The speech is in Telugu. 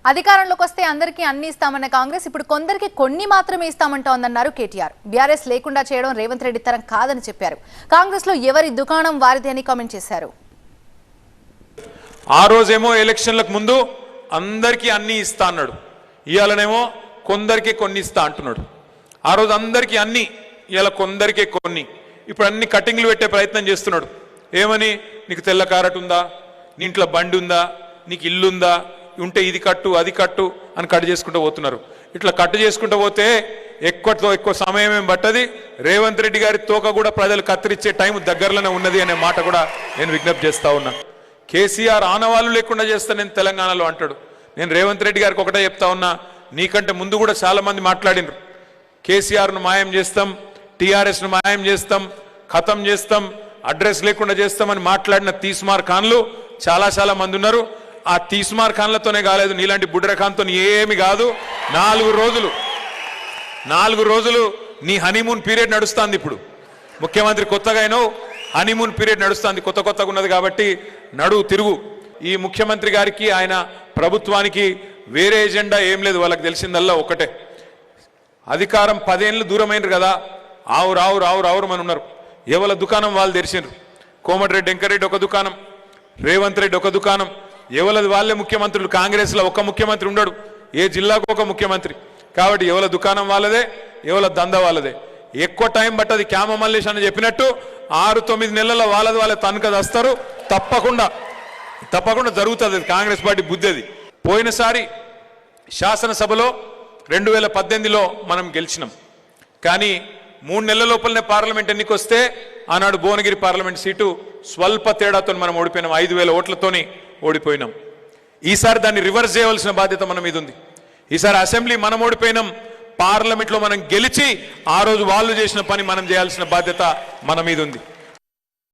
అధికారంలోకి వస్తే అందరికీ అన్ని ఇస్తామన్న కాంగ్రెస్ ఇప్పుడు కొందరికి కొన్ని మాత్రమే ఇస్తామంటోందన్నారు కేటీఆర్. బీఆర్ఎస్ లేకుండా చేయడం రేవంత్ రెడ్డి తరం కాదని చెప్పారు. కాంగ్రెస్ లో ఎవరి దుకాణం వారిదే అని కామెంట్ చేశారు. ఆ రోజేమో ఎలక్షన్లకు ముందు అందరికీ అన్ని ఇస్తా అన్నాడు, ఇయాలనేమో కొందరికి కొన్ని ఇస్తా అంటున్నాడు. ఆ రోజు అందరికీ అన్ని, ఇవాళ కొందరికే కొన్ని. ఇప్పుడు అన్ని కటింగ్లు పెట్టే ప్రయత్నం చేస్తున్నాడు. ఏమని, నీకు తెల్ల కారట్ ఉందా, నీ ఇంట్లో బండి ఉందా, నీకు ఇల్లుందా, ఉంటే ఇది కట్టు అది కట్టు అని కట్ చేసుకుంటూ పోతున్నారు. ఇట్లా కట్ చేసుకుంటూ పోతే ఎక్కువ సమయం ఏం పట్టది. రేవంత్ రెడ్డి గారి తోక కూడా ప్రజలు కత్తిరించే టైం దగ్గరలోనే ఉన్నది అనే మాట కూడా నేను విజ్ఞప్తి చేస్తా ఉన్నా. కేసీఆర్ ఆనవాళ్ళు లేకుండా చేస్తా నేను తెలంగాణలో అంటాడు. నేను రేవంత్ రెడ్డి గారికి ఒకటే చెప్తా ఉన్నా, నీకంటే ముందు కూడా చాలా మంది మాట్లాడినారు. కేసీఆర్ను మాయం చేస్తాం, టీఆర్ఎస్ను మాయం చేస్తాం, ఖతం చేస్తాం, అడ్రస్ లేకుండా చేస్తామని మాట్లాడిన తీస్మార్ ఖాన్లు చాలా మంది ఉన్నారు. ఆ తీస్మార్ ఖాన్లతోనే కాలేదు, నీలాంటి బుడ్ర ఖాన్తో ఏమి కాదు. 4 రోజులు నీ హనీమూన్ పీరియడ్ నడుస్తుంది. ఇప్పుడు ముఖ్యమంత్రి కొత్తగా అయినో హనీమూన్ పీరియడ్ నడుస్తుంది, కొత్తగా ఉన్నది కాబట్టి తిరుగు. ఈ ముఖ్యమంత్రి గారికి ఆయన ప్రభుత్వానికి వేరే ఎజెండా ఏం లేదు. వాళ్ళకి తెలిసిందల్లా ఒకటే, అధికారం 10 ఏళ్ళు దూరమైనరు కదా, ఆవురు అని ఉన్నారు. ఎవరి దుకాణం వాళ్ళు తెరిచిండ్రు. కోమటిరెడ్డి వెంకరెడ్డి ఒక దుకాణం, రేవంత్ రెడ్డి ఒక దుకాణం, ఎవలది వాళ్ళే ముఖ్యమంత్రులు. కాంగ్రెస్లో ఒక ముఖ్యమంత్రి ఉండడు, ఏ జిల్లాకు ఒక ముఖ్యమంత్రి. కాబట్టి ఎవల దుకాణం వాళ్ళదే, ఎవల దంద వాళ్ళదే. ఎక్కువ టైం పట్టది. క్యామ మల్లేష్ అని చెప్పినట్టు 6-9 నెలల వాళ్ళ తనక వస్తారు. తప్పకుండా జరుగుతుంది. కాంగ్రెస్ పార్టీ బుద్ధి అది. పోయినసారి శాసనసభలో 2018లో మనం గెలిచినాం. కానీ 3 నెలల లోపలనే పార్లమెంట్ ఎన్నికొస్తే ఆనాడు భువనగిరి పార్లమెంట్ సీటు స్వల్ప తేడాతో మనం ఓడిపోయినాం. 5,000 ఓట్లతోని ఓడిపోయినాం. ఈసారి దాన్ని రివర్స్ చేయవలసిన బాధ్యత మన మీద ఉంది. ఈసారి అసెంబ్లీ మనం ఓడిపోయినాం, పార్లమెంట్లో మనం గెలిచి ఆ రోజు వాళ్ళు చేసిన పని మనం చేయాల్సిన బాధ్యత మన మీద ఉంది.